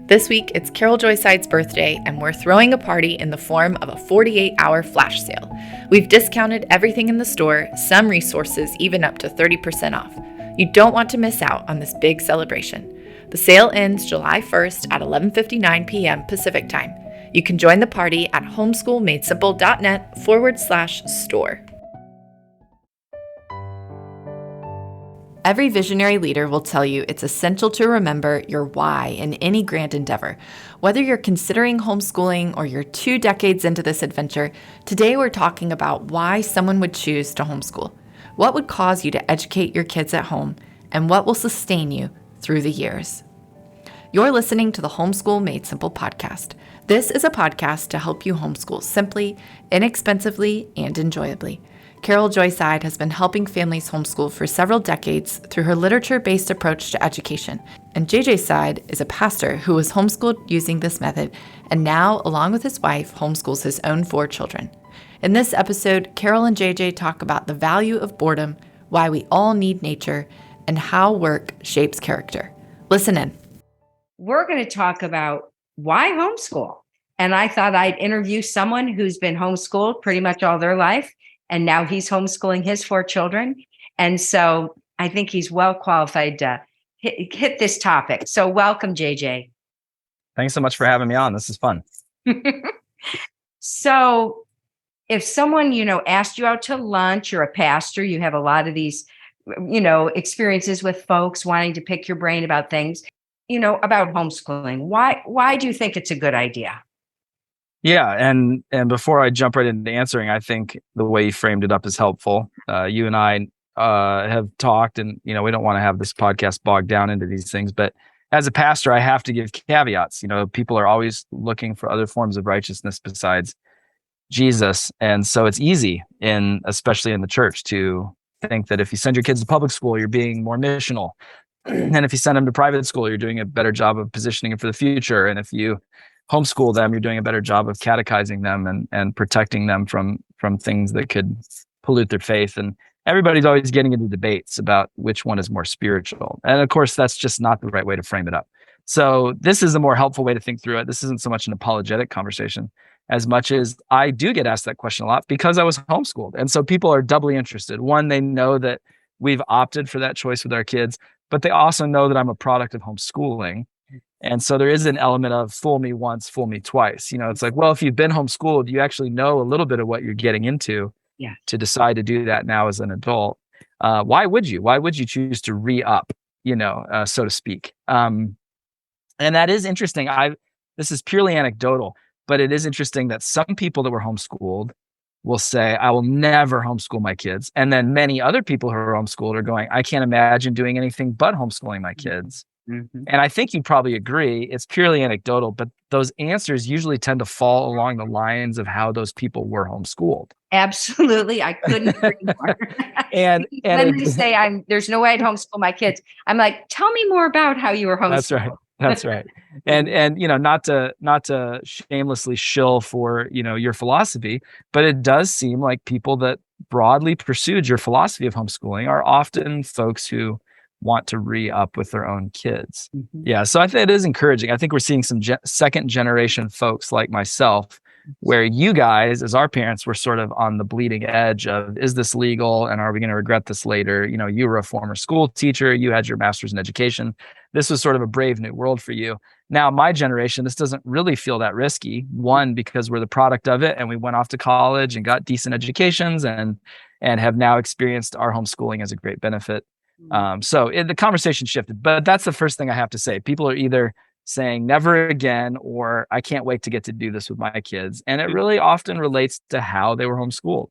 This week, it's Carole Joyside's birthday, and we're throwing a party in the form of a 48-hour flash sale. We've discounted everything in the store, some resources even up to 30% off. You don't want to miss out on this big celebration. The sale ends July 1st at 11:59 p.m. Pacific Time. You can join the party at homeschoolmadesimple.net/store. Every visionary leader will tell you it's essential to remember your why in any grand endeavor. Whether you're considering homeschooling or you're 2 decades into this adventure, today we're talking about why someone would choose to homeschool, what would cause you to educate your kids at home, and what will sustain you through the years. You're listening to the Homeschool Made Simple podcast. This is a podcast to help you homeschool simply, inexpensively, and enjoyably. Carole Joyside has been helping families homeschool for several decades through her literature-based approach to education. And JJ Side is a pastor who was homeschooled using this method and now, along with his wife, homeschools his own 4 children. In this episode, Carole and JJ talk about the value of boredom, why we all need nature, and how work shapes character. Listen in. We're going to talk about why homeschool. And I thought I'd interview someone who's been homeschooled pretty much all their life. And now he's homeschooling his 4 children. And so I think he's well qualified to hit this topic. So welcome, JJ. Thanks so much for having me on. This is fun. So if someone, asked you out to lunch, you're a pastor, you have a lot of these, experiences with folks wanting to pick your brain about things, about homeschooling. Why do you think it's a good idea? Yeah, and before I jump right into answering, I think the way you framed it up is helpful. You and I have talked, and we don't want to have this podcast bogged down into these things, but as a pastor, I have to give caveats. People are always looking for other forms of righteousness besides Jesus, and so it's easy, especially in the church, to think that if you send your kids to public school, you're being more missional, and if you send them to private school, you're doing a better job of positioning them for the future, and if you homeschool them, you're doing a better job of catechizing them and protecting them from things that could pollute their faith. And everybody's always getting into debates about which one is more spiritual. And of course, that's just not the right way to frame it up. So this is a more helpful way to think through it. This isn't so much an apologetic conversation as much as I do get asked that question a lot because I was homeschooled. And so people are doubly interested. One, they know that we've opted for that choice with our kids, but they also know that I'm a product of homeschooling. And so there is an element of fool me once, fool me twice. It's like, well, if you've been homeschooled, you actually know a little bit of what you're getting into to decide to do that now as an adult. Why would you? Why would you choose to re-up, so to speak? And that is interesting. This is purely anecdotal, but it is interesting that some people that were homeschooled will say, I will never homeschool my kids. And then many other people who are homeschooled are going, I can't imagine doing anything but homeschooling my kids. Mm-hmm. And I think you probably agree, it's purely anecdotal, but those answers usually tend to fall along the lines of how those people were homeschooled. Absolutely. I couldn't agree more. and when they say there's no way I'd homeschool my kids, I'm like, tell me more about how you were homeschooled. That's right. And not to shamelessly shill for, your philosophy, but it does seem like people that broadly pursued your philosophy of homeschooling are often folks who want to re-up with their own kids. Mm-hmm. Yeah. So I think it is encouraging. I think we're seeing some second generation folks like myself, where you guys, as our parents, were sort of on the bleeding edge of, is this legal? And are we going to regret this later? You were a former school teacher. You had your master's in education. This was sort of a brave new world for you. Now, my generation, this doesn't really feel that risky. One, because we're the product of it and we went off to college and got decent educations and have now experienced our homeschooling as a great benefit. So the conversation shifted, but that's the first thing I have to say. People are either saying never again, or I can't wait to get to do this with my kids. And it really often relates to how they were homeschooled.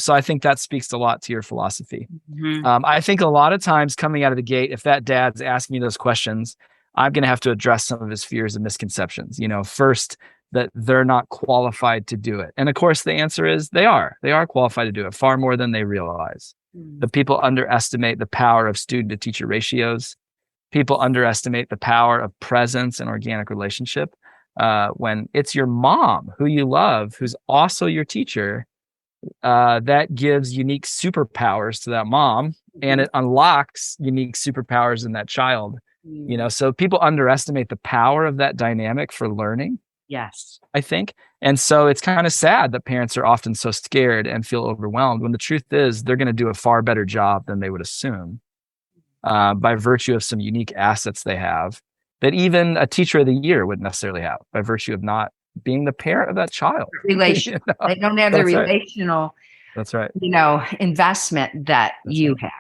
So I think that speaks a lot to your philosophy. Mm-hmm. I think a lot of times coming out of the gate, if that dad's asking me those questions, I'm going to have to address some of his fears and misconceptions. First, that they're not qualified to do it. And of course, the answer is they are qualified to do it far more than they realize. The people underestimate the power of student to teacher ratios. People underestimate the power of presence and organic relationship. When it's your mom who you love, who's also your teacher, that gives unique superpowers to that mom, and it unlocks unique superpowers in that child So people underestimate the power of that dynamic for learning, Yes. I think. And so it's kind of sad that parents are often so scared and feel overwhelmed when the truth is they're going to do a far better job than they would assume by virtue of some unique assets they have that even a teacher of the year wouldn't necessarily have by virtue of not being the parent of that child. Relation. They don't have the relational, That's right. investment that you have.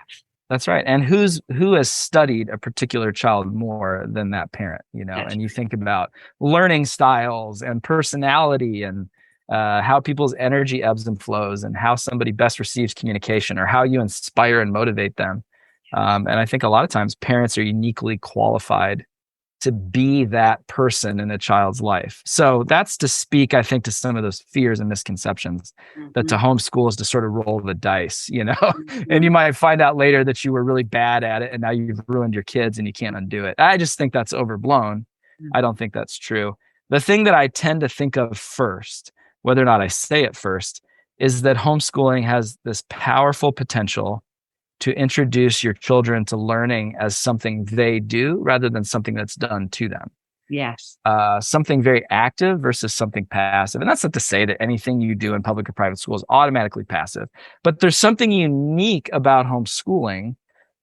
That's right. And who has studied a particular child more than that parent, and you think about learning styles and personality and how people's energy ebbs and flows and how somebody best receives communication or how you inspire and motivate them. And I think a lot of times parents are uniquely qualified to be that person in a child's life. So that's to speak, I think, to some of those fears and misconceptions that to homeschool is to sort of roll the dice, and you might find out later that you were really bad at it and now you've ruined your kids and you can't undo it. I just think that's overblown. I don't think that's true. The thing that I tend to think of first, whether or not I say it first, is that homeschooling has this powerful potential to introduce your children to learning as something they do rather than something that's done to them. Yes. Something very active versus something passive. And that's not to say that anything you do in public or private school is automatically passive, but there's something unique about homeschooling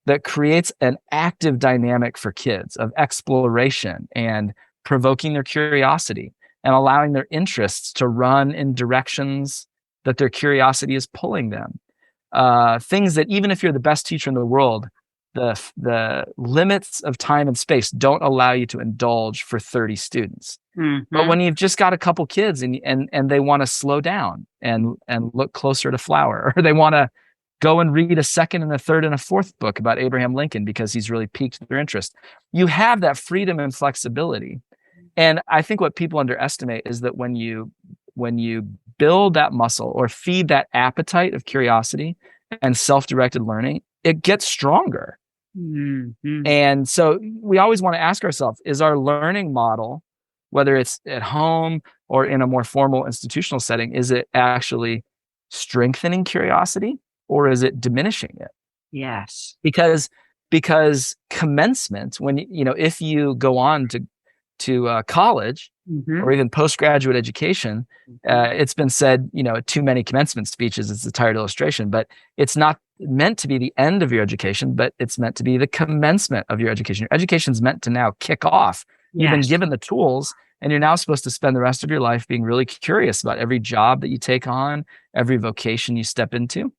that creates an active dynamic for kids of exploration and provoking their curiosity and allowing their interests to run in directions that their curiosity is pulling them. Things that even if you're the best teacher in the world, the limits of time and space don't allow you to indulge for 30 students. But when you've just got a couple kids and they want to slow down and look closer to Flower, or they want to go and read a second and a third and a fourth book about Abraham Lincoln because he's really piqued their interest, you have that freedom and flexibility. And I think what people underestimate is that when you build that muscle or feed that appetite of curiosity and self-directed learning, it gets stronger. And so we always want to ask ourselves, is our learning model, whether it's at home or in a more formal institutional setting, is it actually strengthening curiosity or is it diminishing it? Yes. Because commencement, when if you go on to college or even postgraduate education, it's been said, too many commencement speeches, it's a tired illustration, but it's not meant to be the end of your education, but it's meant to be the commencement of your education. Your education's meant to now kick off. You've been given the tools and you're now supposed to spend the rest of your life being really curious about every job that you take on, every vocation you step into.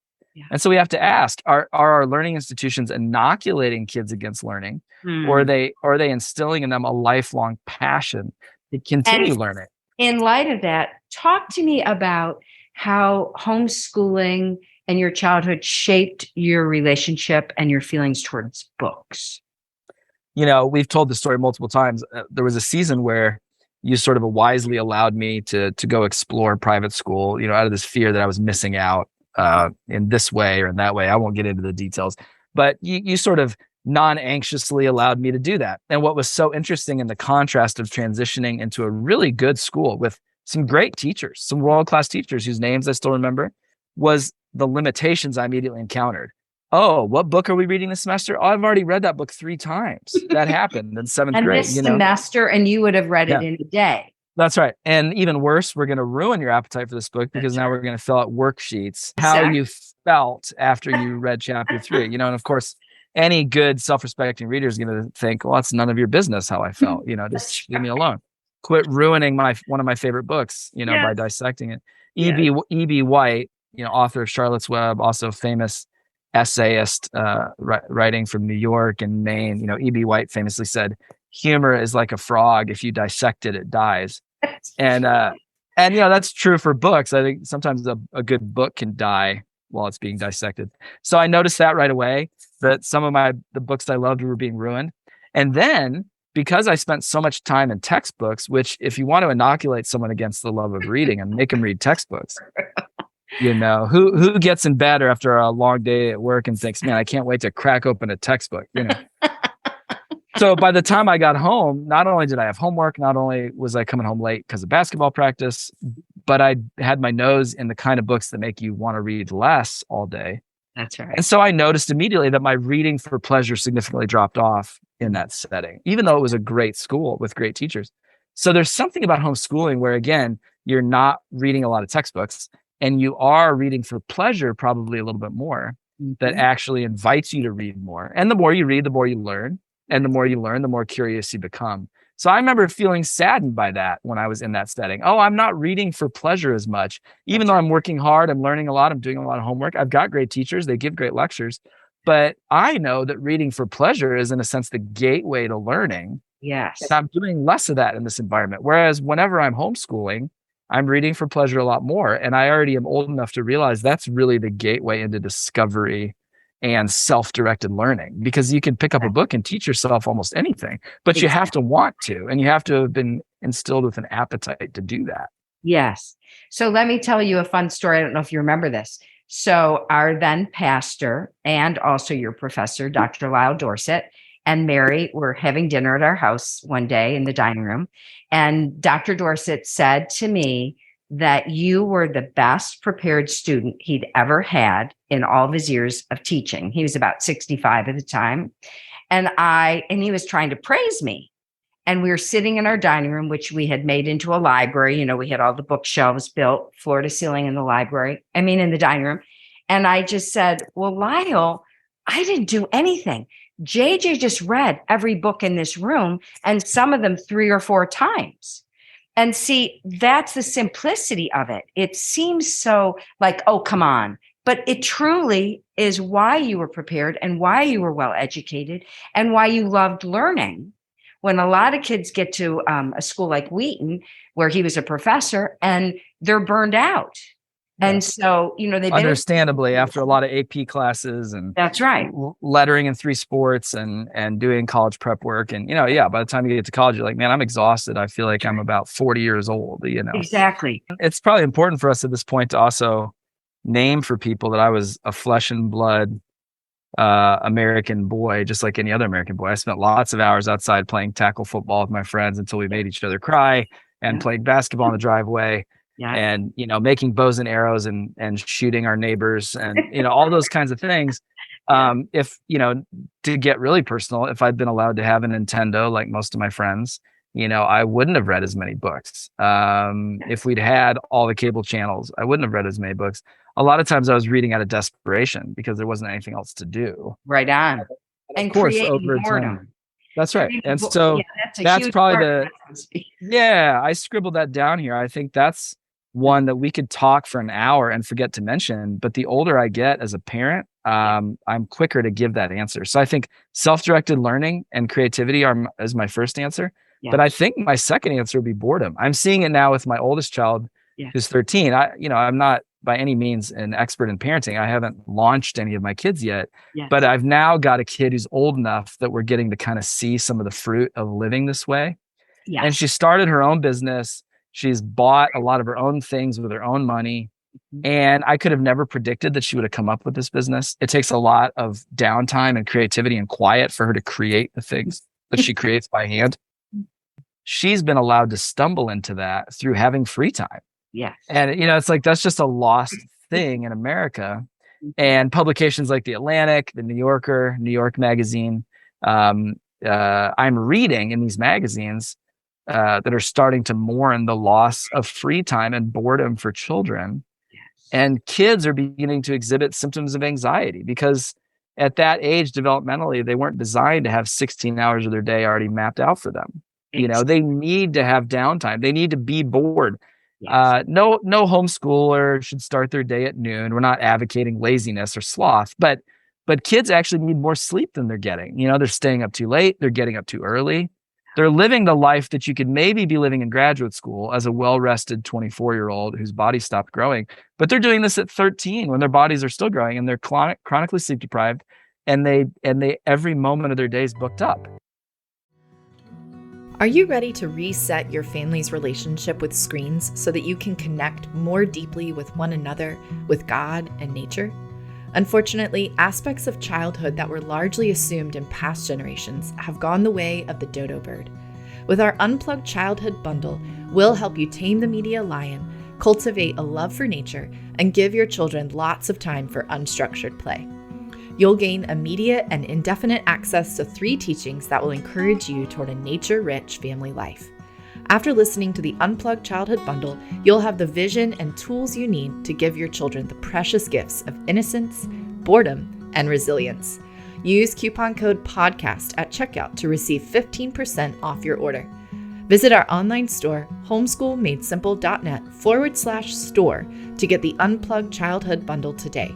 And so we have to ask, are our learning institutions inoculating kids against learning, or are they instilling in them a lifelong passion to continue learning? In light of that, talk to me about how homeschooling and your childhood shaped your relationship and your feelings towards books. We've told the story multiple times. There was a season where you sort of wisely allowed me to go explore private school, out of this fear that I was missing out in this way or in that way. I won't get into the details, but you sort of non-anxiously allowed me to do that. And what was so interesting in the contrast of transitioning into a really good school with some great teachers, some world-class teachers whose names I still remember, was the limitations I immediately encountered. Oh, what book are we reading this semester? Oh, I've already read that book 3 times. That happened in 7th grade. This semester, and you would have read it in a day. That's right. And even worse, we're going to ruin your appetite for this book because now we're going to fill out worksheets, how you felt after you read chapter 3, and of course, any good self-respecting reader is going to think, well, it's none of your business how I felt, just leave me alone. Quit ruining one of my favorite books, by dissecting it. E.B. White, author of Charlotte's Web, also famous essayist, writing from New York and Maine. E.B. White famously said, humor is like a frog. If you dissect it, it dies. And that's true for books. I think sometimes a good book can die while it's being dissected. So I noticed that right away, that some of the books I loved were being ruined. And then because I spent so much time in textbooks, which if you want to inoculate someone against the love of reading and make them read textbooks, who gets in bed or after a long day at work and thinks, man, I can't wait to crack open a textbook, So by the time I got home, not only did I have homework, not only was I coming home late because of basketball practice, but I had my nose in the kind of books that make you want to read less all day. That's right. And so I noticed immediately that my reading for pleasure significantly dropped off in that setting, even though it was a great school with great teachers. So there's something about homeschooling where, again, you're not reading a lot of textbooks and you are reading for pleasure, probably a little bit more, that actually invites you to read more. And the more you read, the more you learn. And the more you learn, the more curious you become. So I remember feeling saddened by that when I was in that setting. Oh, I'm not reading for pleasure as much, even though I'm working hard, I'm learning a lot, I'm doing a lot of homework. I've got great teachers, they give great lectures. But I know that reading for pleasure is, in a sense, the gateway to learning. Yes. And I'm doing less of that in this environment. Whereas whenever I'm homeschooling, I'm reading for pleasure a lot more. And I already am old enough to realize that's really the gateway into discovery and self-directed learning, because you can pick up a book and teach yourself almost anything, but you have to want to, and you have to have been instilled with an appetite to do that. Yes. So let me tell you a fun story. I don't know if you remember this. So our then pastor and also your professor, Dr. Lyle Dorsett, and Mary were having dinner at our house one day in the dining room. And Dr. Dorsett said to me that you were the best prepared student he'd ever had in all of his years of teaching. He was about 65 at the time. And he was trying to praise me. And we were sitting in our dining room, which we had made into a library. You know, we had all the bookshelves built, floor to ceiling in the dining room. And I just said, well, Lyle, I didn't do anything. JJ just read every book in this room, and some of them 3 or 4 times. And see, that's the simplicity of it. It seems so like, oh, come on. But it truly is why you were prepared and why you were well educated and why you loved learning. When a lot of kids get to a school like Wheaton, where he was a professor, and they're burned out. And so, you know, they've been understandably after a lot of AP classes and that's right, lettering in 3 sports and doing college prep work. And, you know, by the time you get to college, you're like, man, I'm exhausted. I feel like I'm about 40 years old, you know. Exactly. It's probably important for us at this point to also name for people that I was a flesh and blood American boy, just like any other American boy. I spent lots of hours outside playing tackle football with my friends until we made each other cry, and played basketball in the driveway. And, you know, making bows and arrows and shooting our neighbors and, you know, all those kinds of things. If, you know, to get really personal, if I'd been allowed to have a Nintendo, like most of my friends, you know, I wouldn't have read as many books. If we'd had all the cable channels, I wouldn't have read as many books. A lot of times I was reading out of desperation because there wasn't anything else to do. Right on. And of course, over time. That's right. And so that's probably I scribbled that down here. I think that's one that we could talk for an hour and forget to mention. But the older I get as a parent, I'm quicker to give that answer. So I think self-directed learning and creativity is my first answer. But I think my second answer would be boredom. I'm seeing it now with my oldest child, who's 13. I'm not by any means an expert in parenting. I haven't launched any of my kids yet, but I've now got a kid who's old enough that we're getting to kind of see some of the fruit of living this way. And she started her own business. She's bought a lot of her own things with her own money. And I could have never predicted that she would have come up with this business. It takes a lot of downtime and creativity and quiet for her to create the things that she creates by hand. She's been allowed to stumble into that through having free time. And, you know, it's like, that's just a lost thing in America. And publications like The Atlantic, The New Yorker, New York Magazine, I'm reading in these magazines that are starting to mourn the loss of free time and boredom for children. And kids are beginning to exhibit symptoms of anxiety because at that age, developmentally, they weren't designed to have 16 hours of their day already mapped out for them. You know, they need to have downtime. They need to be bored. No homeschooler should start their day at noon. We're not advocating laziness or sloth, but kids actually need more sleep than they're getting. You know, they're staying up too late. They're getting up too early. They're living the life that you could maybe be living in graduate school as a well-rested 24-year-old whose body stopped growing. But they're doing this at 13 when their bodies are still growing and they're chronically sleep deprived, and they every moment of their day is booked up. Are you ready to reset your family's relationship with screens so that you can connect more deeply with one another, with God and nature? Unfortunately, aspects of childhood that were largely assumed in past generations have gone the way of the dodo bird. With our Unplugged Childhood Bundle, we'll help you tame the media lion, cultivate a love for nature, and give your children lots of time for unstructured play. You'll gain immediate and indefinite access to 3 teachings that will encourage you toward a nature-rich family life. After listening to the Unplugged Childhood Bundle, you'll have the vision and tools you need to give your children the precious gifts of innocence, boredom, and resilience. Use coupon code PODCAST at checkout to receive 15% off your order. Visit our online store, homeschoolmadesimple.net/store, to get the Unplugged Childhood Bundle today.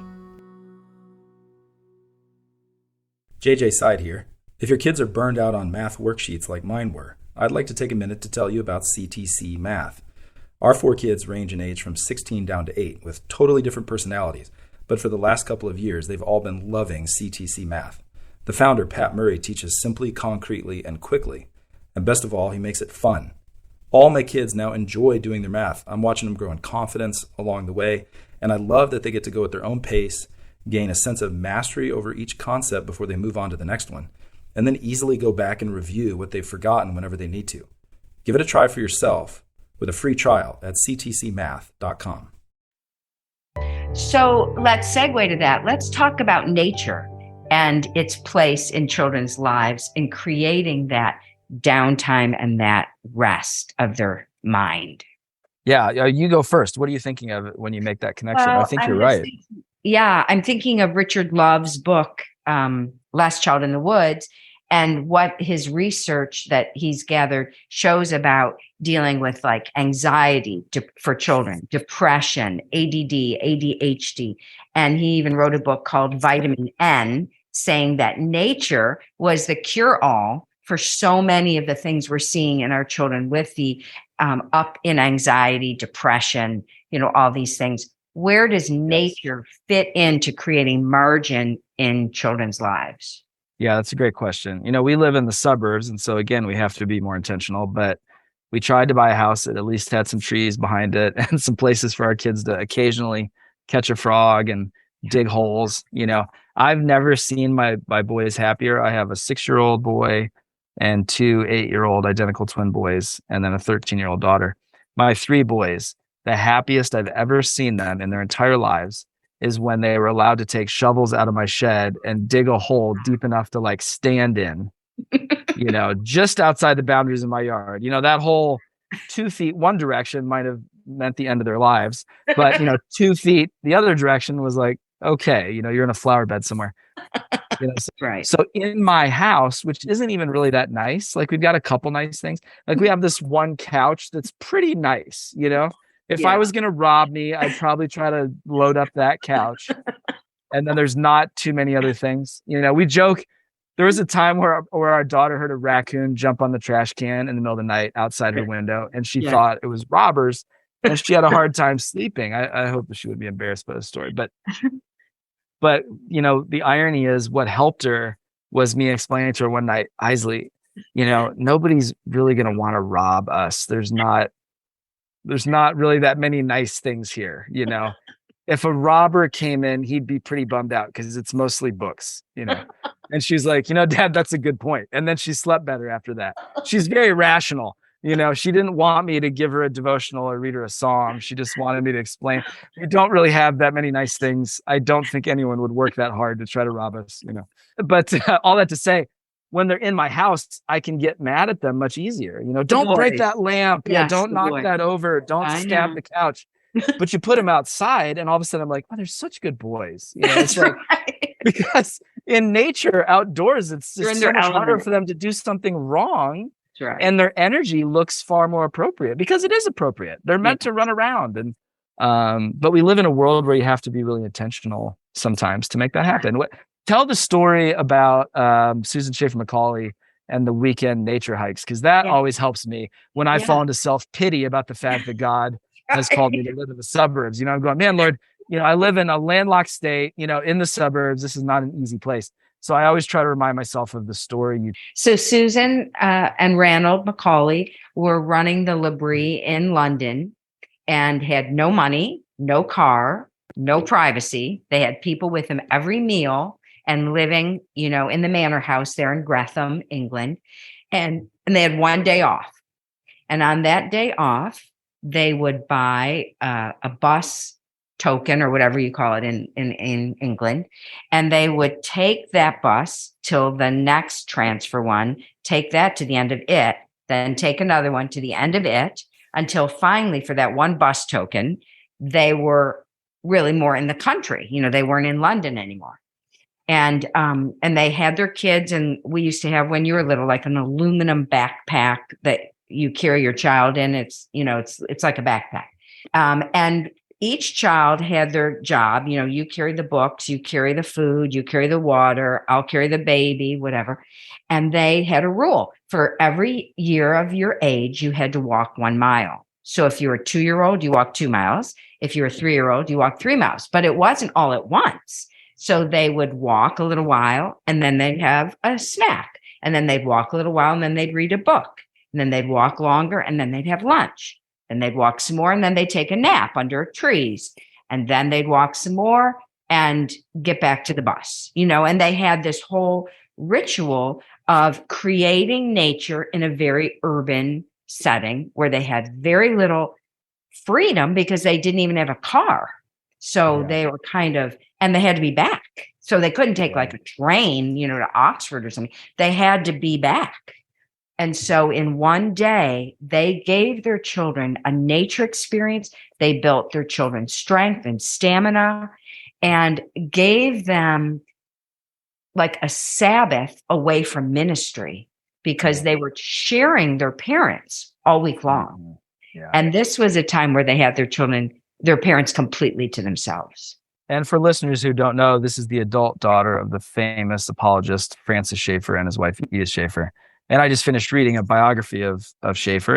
JJ Side here. If your kids are burned out on math worksheets like mine were, I'd like to take a minute to tell you about CTC Math. Our 4 kids range in age from 16 down to 8 with totally different personalities, but for the last couple of years, they've all been loving CTC Math. The founder, Pat Murray, teaches simply, concretely, and quickly. And best of all, he makes it fun. All my kids now enjoy doing their math. I'm watching them grow in confidence along the way, and I love that they get to go at their own pace, gain a sense of mastery over each concept before they move on to the next one, and then easily go back and review what they've forgotten whenever they need to. Give it a try for yourself with a free trial at ctcmath.com. So let's segue to that. Let's talk about nature and its place in children's lives in creating that downtime and that rest of their mind. Yeah, you go first. What are you thinking of when you make that connection? I think you're right. I'm thinking of Richard Love's book, Last Child in the Woods, and what his research that he's gathered shows about dealing with like anxiety for children, depression, ADD, ADHD. And he even wrote a book called Vitamin N, saying that nature was the cure-all for so many of the things we're seeing in our children with the up in anxiety, depression, all these things. Where does nature fit into creating margin in children's lives? Yeah, that's a great question. We live in the suburbs, and so again, we have to be more intentional, but we tried to buy a house that at least had some trees behind it and some places for our kids to occasionally catch a frog and dig holes. I've never seen my boys happier. I have a 6-year-old boy and 2 8-year-old identical twin boys, and then a 13-year-old daughter. My 3 boys, the happiest I've ever seen them in their entire lives is when they were allowed to take shovels out of my shed and dig a hole deep enough to like stand in, just outside the boundaries of my yard. That hole 2 feet one direction might have meant the end of their lives, but 2 feet the other direction was like, okay, you're in a flower bed somewhere. Right. So in my house, which isn't even really that nice, like we've got a couple nice things. Like we have this one couch that's pretty nice, If I was going to rob me, I'd probably try to load up that couch. And then there's not too many other things. We joke. There was a time where our daughter heard a raccoon jump on the trash can in the middle of the night outside her window, and she thought it was robbers, and she had a hard time sleeping. I hope that she would be embarrassed by the story. But the irony is what helped her was me explaining to her one night, Isley, nobody's really going to want to rob us. There's not really that many nice things here. If a robber came in, he'd be pretty bummed out because it's mostly books, And she's like, Dad, that's a good point. And then she slept better after that. She's very rational. She didn't want me to give her a devotional or read her a song. She just wanted me to explain. We don't really have that many nice things. I don't think anyone would work that hard to try to rob us, But all that to say, when they're in my house, I can get mad at them much easier. Don't break that lamp. Yes, don't knock that over. Don't stab the couch. But you put them outside, and all of a sudden I'm like, oh, they're such good boys. It's like, because in nature, outdoors, it's just so much harder for them to do something wrong. Right. And their energy looks far more appropriate because it is appropriate. They're meant to run around. And but we live in a world where you have to be really intentional sometimes to make that happen. Tell the story about Susan Schaefer Macaulay and the weekend nature hikes, because that always helps me when I fall into self-pity about the fact that God has called me to live in the suburbs. I'm going, man, Lord, I live in a landlocked state, in the suburbs. This is not an easy place. So I always try to remind myself of the story. So Susan and Ranald Macaulay were running the L'Abri in London and had no money, no car, no privacy. They had people with them every meal and living, in the manor house there in Gretham, England. And they had one day off. And on that day off, they would buy a bus token or whatever you call it in England. And they would take that bus till the next transfer one, take that to the end of it, then take another one to the end of it, until finally for that one bus token, they were really more in the country. They weren't in London anymore. And they had their kids, and we used to have, when you were little, like an aluminum backpack that you carry your child in. It's like a backpack. And each child had their job. You carry the books, you carry the food, you carry the water, I'll carry the baby, whatever. And they had a rule: for every year of your age, you had to walk 1 mile. So if you're a 2-year-old, you walk 2 miles. If you're a 3-year-old, you walk 3 miles. But it wasn't all at once. So they would walk a little while, and then they'd have a snack. And then they'd walk a little while, and then they'd read a book. And then they'd walk longer, and then they'd have lunch. And they'd walk some more, and then they'd take a nap under trees. And then they'd walk some more and get back to the bus, and they had this whole ritual of creating nature in a very urban setting where they had very little freedom because they didn't even have a car. So they were and they had to be back. So they couldn't take like a train, to Oxford or something. They had to be back. And so in one day, they gave their children a nature experience. They built their children's strength and stamina and gave them like a Sabbath away from ministry, because they were sharing their parents all week long. Yeah. And this was a time where they had their parents completely to themselves. And for listeners who don't know, this is the adult daughter of the famous apologist Francis Schaeffer and his wife Edith Schaeffer. And I just finished reading a biography of Schaeffer,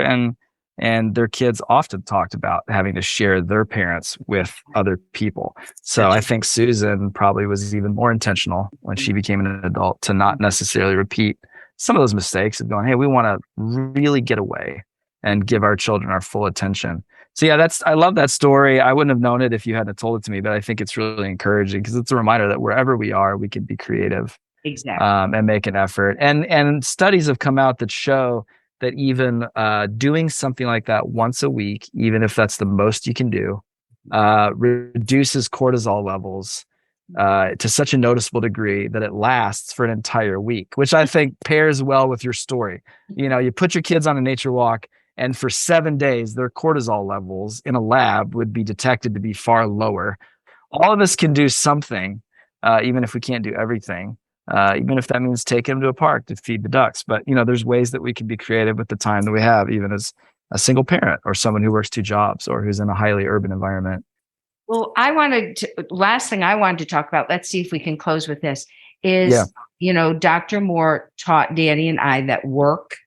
and their kids often talked about having to share their parents with other people. So I think Susan probably was even more intentional when she became an adult to not necessarily repeat some of those mistakes of going, hey, we want to really get away and give our children our full attention. So yeah, I love that story. I wouldn't have known it if you hadn't told it to me, but I think it's really encouraging because it's a reminder that wherever we are, we can be creative. Exactly. And make an effort. And studies have come out that show that even doing something like that once a week, even if that's the most you can do, reduces cortisol levels to such a noticeable degree that it lasts for an entire week, which I think pairs well with your story. You put your kids on a nature walk, and for 7 days, their cortisol levels in a lab would be detected to be far lower. All of us can do something, even if we can't do everything. Even if that means taking them to a park to feed the ducks. But, there's ways that we can be creative with the time that we have, even as a single parent or someone who works 2 jobs or who's in a highly urban environment. Well, last thing I wanted to talk about, let's see if we can close with this, is, Dr. Moore taught Danny and I that work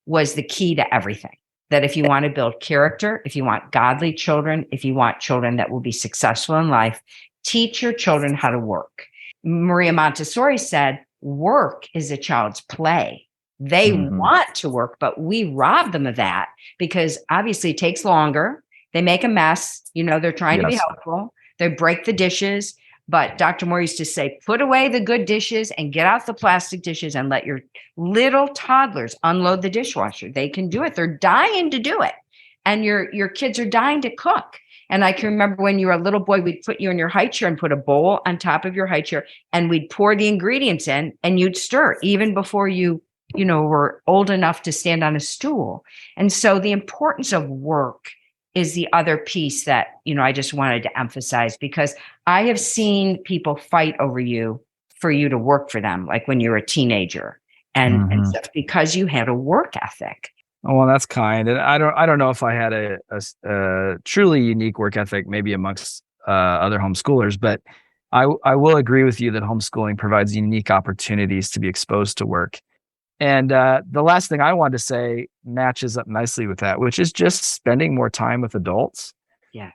was the key to everything. That if you want to build character, if you want godly children, if you want children that will be successful in life, teach your children how to work. Maria Montessori said, work is a child's play. They want to work, but we rob them of that because obviously it takes longer. They make a mess. They're trying to be helpful. They break the dishes. But Dr. Moore used to say, put away the good dishes and get out the plastic dishes and let your little toddlers unload the dishwasher. They can do it. They're dying to do it. And your kids are dying to cook. And I can remember when you were a little boy, we'd put you in your high chair and put a bowl on top of your high chair, and we'd pour the ingredients in and you'd stir even before you were old enough to stand on a stool. And so the importance of work is the other piece that, I just wanted to emphasize, because I have seen people fight over you for you to work for them, like when you're a teenager and stuff, because you had a work ethic. Oh, well, that's kind. And I don't know if I had a truly unique work ethic, maybe amongst other homeschoolers, but I will agree with you that homeschooling provides unique opportunities to be exposed to work. And the last thing I wanted to say matches up nicely with that, which is just spending more time with adults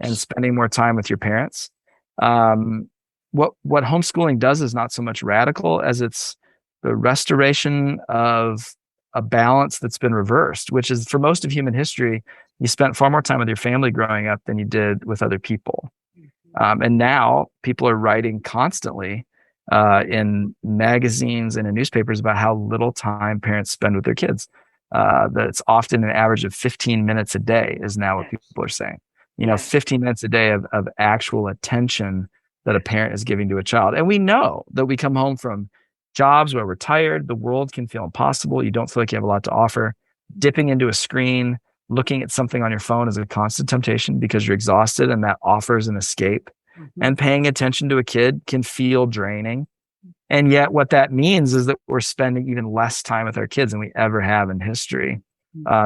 and spending more time with your parents. What homeschooling does is not so much radical as it's the restoration of a balance that's been reversed, which is for most of human history, you spent far more time with your family growing up than you did with other people. And now people are writing constantly in magazines and in newspapers about how little time parents spend with their kids. That it's often an average of 15 minutes a day is now what people are saying. 15 minutes a day of actual attention that a parent is giving to a child. And we know that we come home from jobs where we're tired, the world can feel impossible. You don't feel like you have a lot to offer. Dipping into a screen, looking at something on your phone is a constant temptation because you're exhausted, and that offers an escape. Mm-hmm. And paying attention to a kid can feel draining. And yet what that means is that we're spending even less time with our kids than we ever have in history.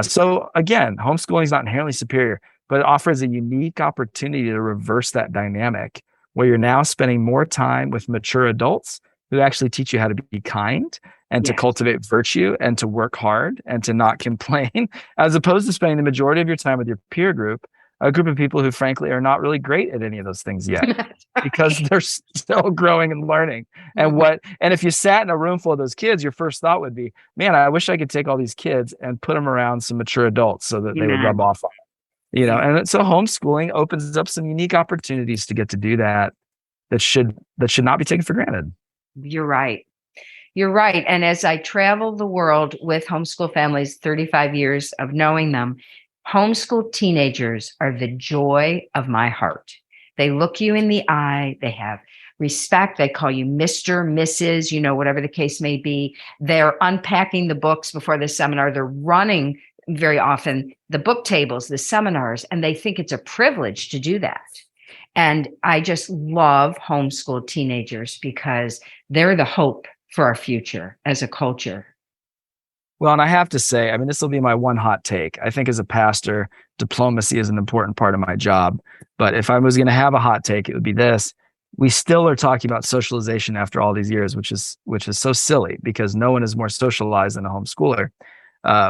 So again, homeschooling is not inherently superior, but it offers a unique opportunity to reverse that dynamic where you're now spending more time with mature adults who actually teach you how to be kind and to cultivate virtue and to work hard and to not complain, as opposed to spending the majority of your time with your peer group, a group of people who frankly are not really great at any of those things yet because they're still growing and learning. And if you sat in a room full of those kids, your first thought would be, man, I wish I could take all these kids and put them around some mature adults so that they would rub off on it. And so homeschooling opens up some unique opportunities to get to do that should not be taken for granted. You're right. You're right. And as I travel the world with homeschool families, 35 years of knowing them, homeschool teenagers are the joy of my heart. They look you in the eye. They have respect. They call you Mr., Mrs., whatever the case may be. They're unpacking the books before the seminar. They're running very often the book tables, the seminars, and they think it's a privilege to do that. And I just love homeschool teenagers because they're the hope for our future as a culture. Well, and I have to say, this will be my one hot take. I think as a pastor, diplomacy is an important part of my job. But if I was going to have a hot take, it would be this. We still are talking about socialization after all these years, which is so silly because no one is more socialized than a homeschooler.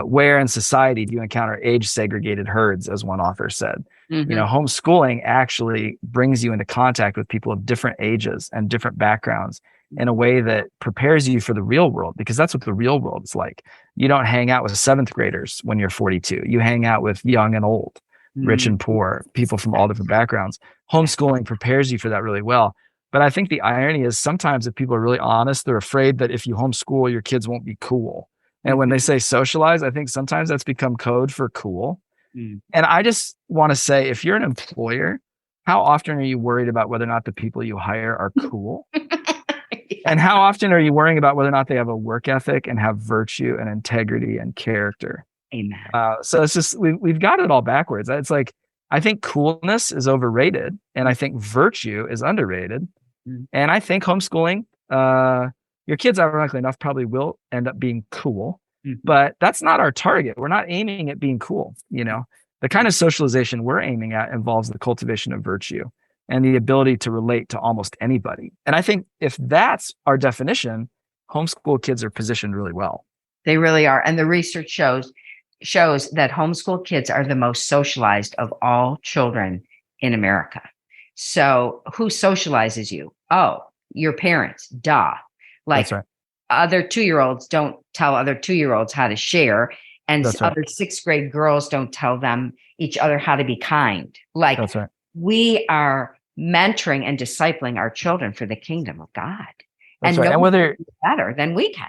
Where in society do you encounter age segregated herds, as one author said? Mm-hmm. Homeschooling actually brings you into contact with people of different ages and different backgrounds in a way that prepares you for the real world, because that's what the real world is like. You don't hang out with 7th graders when you're 42. You hang out with young and old, rich and poor, people from all different backgrounds. Homeschooling prepares you for that really well. But I think the irony is sometimes if people are really honest, they're afraid that if you homeschool, your kids won't be cool. And when they say socialize, I think sometimes that's become code for cool. And I just want to say, if you're an employer, how often are you worried about whether or not the people you hire are cool? And how often are you worrying about whether or not they have a work ethic and have virtue and integrity and character? Amen. So it's just, we've got it all backwards. It's like, I think coolness is overrated and I think virtue is underrated. And I think homeschooling, your kids, ironically enough, probably will end up being cool, but that's not our target. We're not aiming at being cool. The kind of socialization we're aiming at involves the cultivation of virtue and the ability to relate to almost anybody. And I think if that's our definition, homeschool kids are positioned really well. They really are. And the research shows that homeschool kids are the most socialized of all children in America. So who socializes you? Oh, your parents. Duh. Like, that's right. Other 2-year-olds don't tell other 2-year-olds how to share. And that's other right. 6th grade girls don't tell them each other how to be kind. Like, that's right. We are mentoring and discipling our children for the kingdom of God. That's right. And whether better than we can.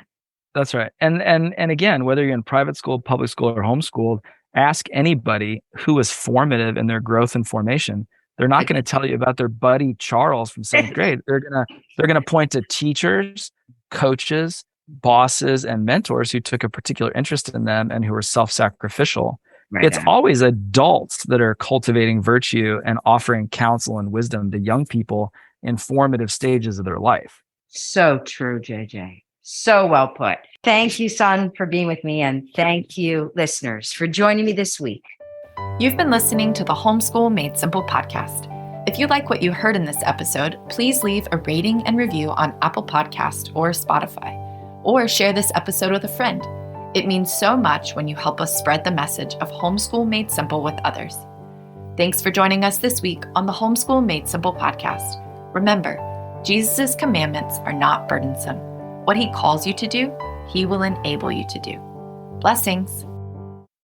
That's right. And again, whether you're in private school, public school, or homeschooled, ask anybody who was formative in their growth and formation. They're not going to tell you about their buddy Charles from 7th grade. They're gonna point to teachers, coaches, bosses, and mentors who took a particular interest in them and who were self-sacrificial. Right. It's always adults that are cultivating virtue and offering counsel and wisdom to young people in formative stages of their life. So true, JJ. So well put. Thank you, son, for being with me. And thank you, listeners, for joining me this week. You've been listening to the Homeschool Made Simple podcast. If you like what you heard in this episode, please leave a rating and review on Apple Podcast or Spotify, or share this episode with a friend. It means so much when you help us spread the message of Homeschool Made Simple with others. Thanks for joining us this week on the Homeschool Made Simple podcast. Remember, Jesus' commandments are not burdensome. What he calls you to do, he will enable you to do. Blessings.